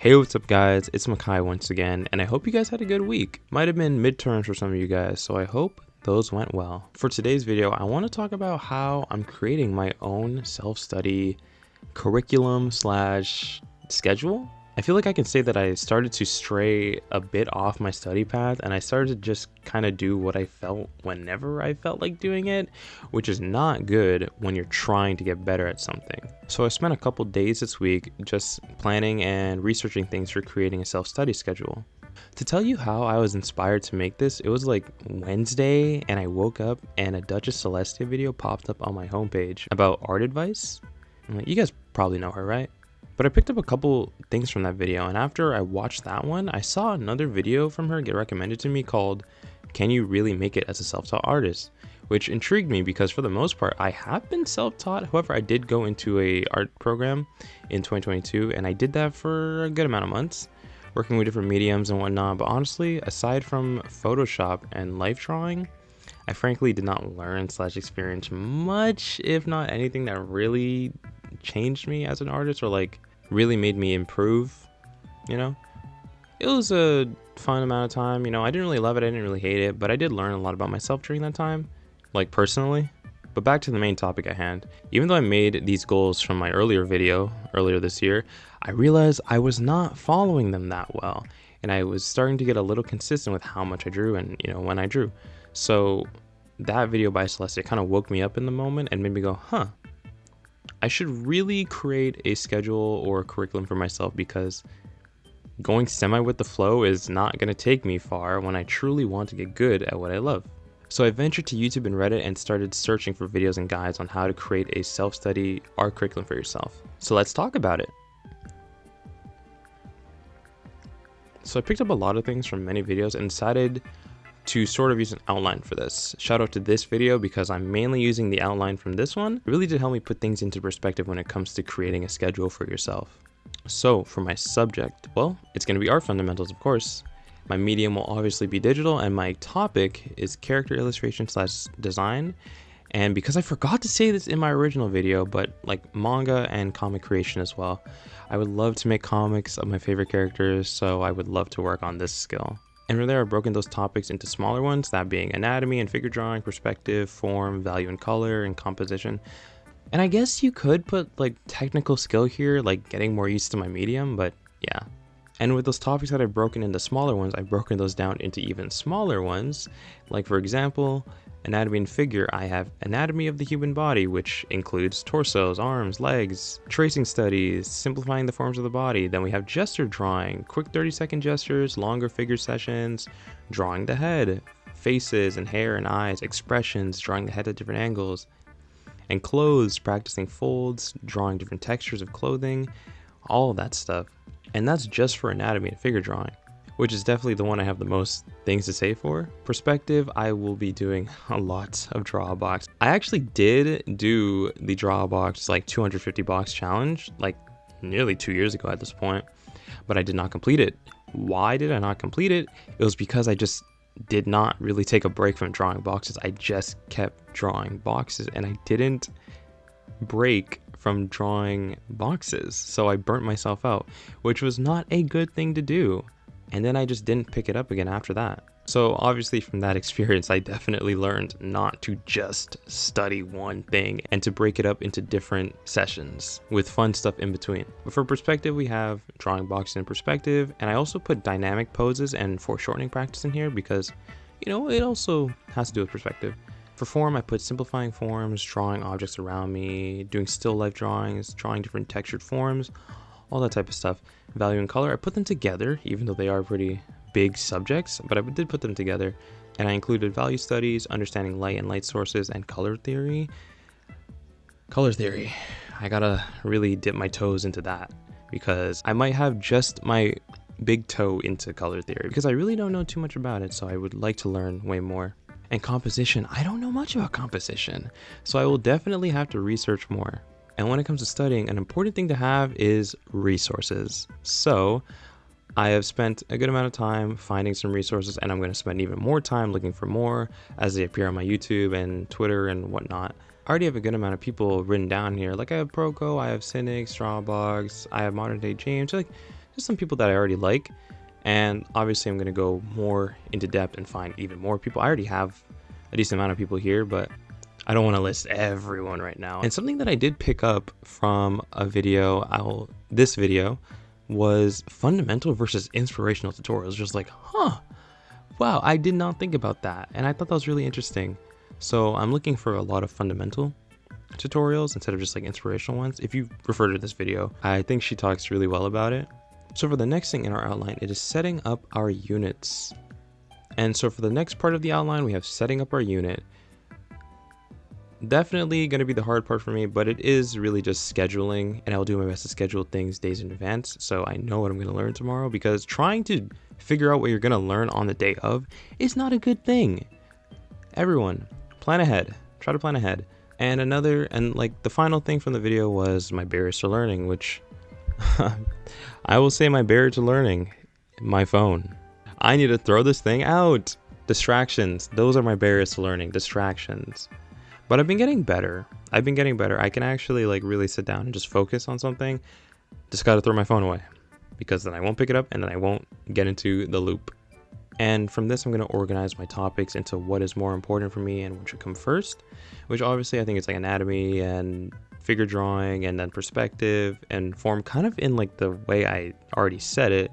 Hey, what's up guys? It's Makai once again, and I hope you guys had a good week. Might have been midterms for some of you guys, so I hope those went well. For today's video, I want to talk about how I'm creating my own self-study curriculum slash schedule. I feel like I can say that I started to stray a bit off my study path, and I started to just kind of do what I felt whenever I felt like doing it, which is not good when you're trying to get better at something. So I spent a couple days this week just planning and researching things for creating a self-study schedule. To tell you how I was inspired to make this, it was like Wednesday and I woke up and a Duchess Celestia video popped up on my homepage about art advice. I'm like, you guys probably know her, right? But I picked up a couple things from that video, and after I watched that one, I saw another video from her get recommended to me called Can You Really Make It as a Self-Taught Artist? Which intrigued me because for the most part, I have been self-taught. However, I did go into a art program in 2022, and I did that for a good amount of months, working with different mediums and whatnot. But honestly, aside from Photoshop and life drawing, I frankly did not learn / experience much, if not anything, that really changed me as an artist or like really made me improve. It was a fun amount of time. I didn't really love it, I didn't really hate it, but I did learn a lot about myself during that time, like personally. But back to the main topic at hand. Even though I made these goals from my earlier video earlier this year, I realized I was not following them that well, and I was starting to get a little consistent with how much I drew and when I drew. So that video by Celestia kind of woke me up in the moment and made me go, I should really create a schedule or a curriculum for myself, because going semi with the flow is not going to take me far when I truly want to get good at what I love. So I ventured to YouTube and Reddit and started searching for videos and guides on how to create a self-study art curriculum for yourself. So let's talk about it. So I picked up a lot of things from many videos and decided to sort of use an outline for this. Shout out to this video because I'm mainly using the outline from this one. It really did help me put things into perspective when it comes to creating a schedule for yourself. So for my subject, well, it's going to be art fundamentals, of course. My medium will obviously be digital, and my topic is character illustration / design. And because I forgot to say this in my original video, but like manga and comic creation as well. I would love to make comics of my favorite characters, so I would love to work on this skill. And from there, I've broken those topics into smaller ones, that being anatomy and figure drawing, perspective, form, value and color, and composition. And I guess you could put like technical skill here, like getting more used to my medium, but yeah. And with those topics that I've broken into smaller ones, I've broken those down into even smaller ones. Like for example, anatomy and figure, I have anatomy of the human body, which includes torsos, arms, legs, tracing studies, simplifying the forms of the body. Then we have gesture drawing, quick 30-second gestures, longer figure sessions, drawing the head, faces and hair and eyes, expressions, drawing the head at different angles, and clothes, practicing folds, drawing different textures of clothing, all of that stuff. And that's just for anatomy and figure drawing, which is definitely the one I have the most things to say for. Perspective, I will be doing a lot of draw a box. I actually did do the draw a box like 250 box challenge like nearly 2 years ago at this point, but I did not complete it. Why did I not complete it? It was because I just did not really take a break from drawing boxes. I just kept drawing boxes and I didn't break from drawing boxes. So I burnt myself out, which was not a good thing to do. And then I just didn't pick it up again after that. So obviously from that experience, I definitely learned not to just study one thing and to break it up into different sessions with fun stuff in between. But for perspective, we have drawing boxes in perspective. And I also put dynamic poses and foreshortening practice in here because, it also has to do with perspective. For form, I put simplifying forms, drawing objects around me, doing still life drawings, drawing different textured forms, all that type of stuff. Value and color, I put them together, even though they are pretty big subjects, but I did put them together. And I included value studies, understanding light and light sources, and color theory. Color theory, I gotta really dip my toes into that because I might have just my big toe into color theory because I really don't know too much about it, so I would like to learn way more. And composition, I don't know much about composition, so I will definitely have to research more. And when it comes to studying, an important thing to have is resources. So I have spent a good amount of time finding some resources, and I'm going to spend even more time looking for more as they appear on my YouTube and Twitter and whatnot. I already have a good amount of people written down here. Like I have Proco, I have Cynic, Strawbox, I have Modern Day James. Like just some people that I already like. And obviously I'm going to go more into depth and find even more people. I already have a decent amount of people here, but I don't want to list everyone right now. And something that I did pick up from a video, this video, was fundamental versus inspirational tutorials. Just like, wow, I did not think about that. And I thought that was really interesting. So I'm looking for a lot of fundamental tutorials instead of just like inspirational ones. If you refer to this video, I think she talks really well about it. So for the next thing in our outline, it is setting up our units. And so for the next part of the outline, we have setting up our unit. Definitely going to be the hard part for me, but it is really just scheduling, and I'll do my best to schedule things days in advance so I know what I'm going to learn tomorrow, because trying to figure out what you're going to learn on the day of is not a good thing. Everyone, plan ahead. Try to plan ahead. And the final thing from the video was my barriers to learning, which I will say my barrier to learning, my phone. I need to throw this thing out. Distractions. Those are my barriers to learning. Distractions. But I've been getting better. I can actually like really sit down and just focus on something. Just got to throw my phone away, because then I won't pick it up and then I won't get into the loop. And from this, I'm going to organize my topics into what is more important for me and what should come first, which obviously I think it's like anatomy and figure drawing and then perspective and form, kind of in like the way I already said it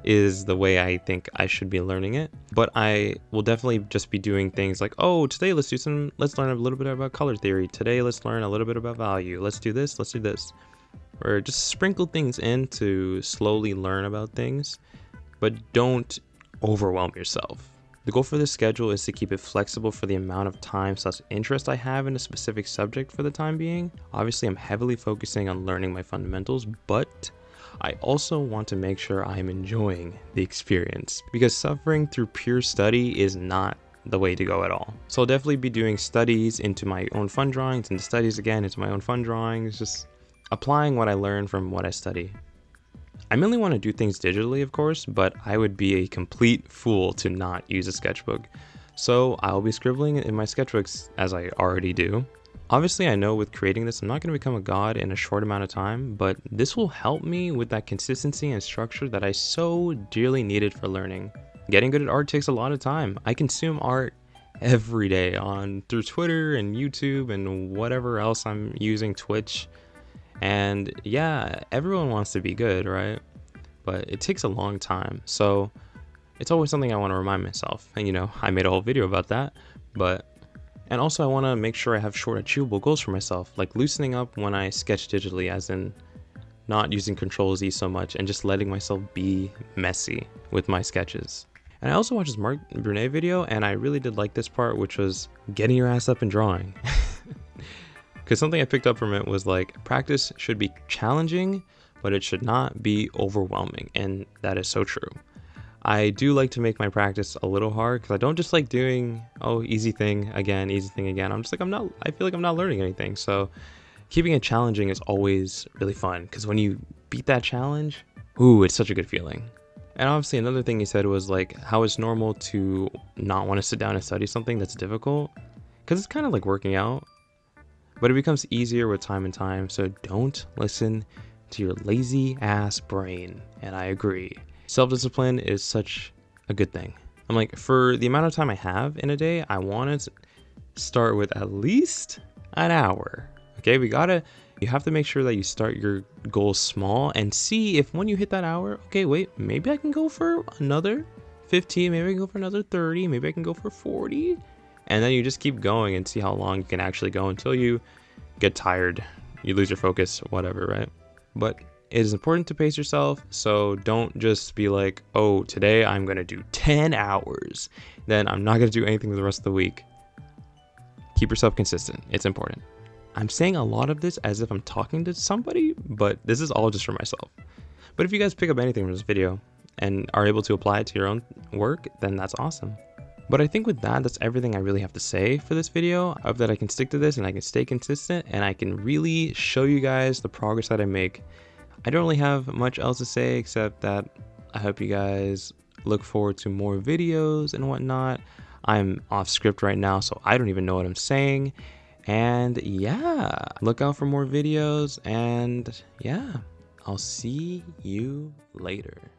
is the way I think I should be learning it. But I will definitely just be doing things like, oh, today let's learn a little bit about color theory. Today let's learn a little bit about value. Let's do this. Or just sprinkle things in to slowly learn about things, but don't overwhelm yourself. The goal for this schedule is to keep it flexible for the amount of time / interest I have in a specific subject for the time being. Obviously, I'm heavily focusing on learning my fundamentals, but I also want to make sure I'm enjoying the experience, because suffering through pure study is not the way to go at all. So I'll definitely be doing studies into my own fun drawings and studies again into my own fun drawings, just applying what I learn from what I study. I mainly want to do things digitally, of course, but I would be a complete fool to not use a sketchbook. So I'll be scribbling in my sketchbooks as I already do. Obviously, I know with creating this, I'm not going to become a god in a short amount of time, but this will help me with that consistency and structure that I so dearly needed for learning. Getting good at art takes a lot of time. I consume art every day through Twitter and YouTube and whatever else I'm using, Twitch. And yeah, everyone wants to be good, right? But it takes a long time. So it's always something I want to remind myself. And I made a whole video about that. And also I want to make sure I have short achievable goals for myself, like loosening up when I sketch digitally, as in not using Control-Z so much and just letting myself be messy with my sketches. And I also watched this Mark Brunet video, and I really did like this part, which was getting your ass up and drawing. Because something I picked up from it was like, practice should be challenging, but it should not be overwhelming. And that is so true. I do like to make my practice a little hard, because I don't just like doing, easy thing again. I feel like I'm not learning anything. So keeping it challenging is always really fun, because when you beat that challenge, it's such a good feeling. And obviously another thing he said was like how it's normal to not want to sit down and study something that's difficult, because it's kind of like working out, but it becomes easier with time and time. So don't listen to your lazy ass brain. And I agree. Self-discipline is such a good thing. I'm like, for the amount of time I have in a day, I want to start with at least an hour. Okay, you have to make sure that you start your goals small and see if when you hit that hour, okay, wait, maybe I can go for another 15, maybe I can go for another 30, maybe I can go for 40. And then you just keep going and see how long you can actually go until you get tired, you lose your focus, whatever, right? But it is important to pace yourself, so don't just be like, today I'm going to do 10 hours, then I'm not going to do anything for the rest of the week. Keep yourself consistent. It's important. I'm saying a lot of this as if I'm talking to somebody, but this is all just for myself. But if you guys pick up anything from this video and are able to apply it to your own work, then that's awesome. But I think with that's everything I really have to say for this video. I hope that I can stick to this and I can stay consistent and I can really show you guys the progress that I make. I don't really have much else to say except that I hope you guys look forward to more videos and whatnot. I'm off script right now, so I don't even know what I'm saying. And yeah, look out for more videos, and yeah, I'll see you later.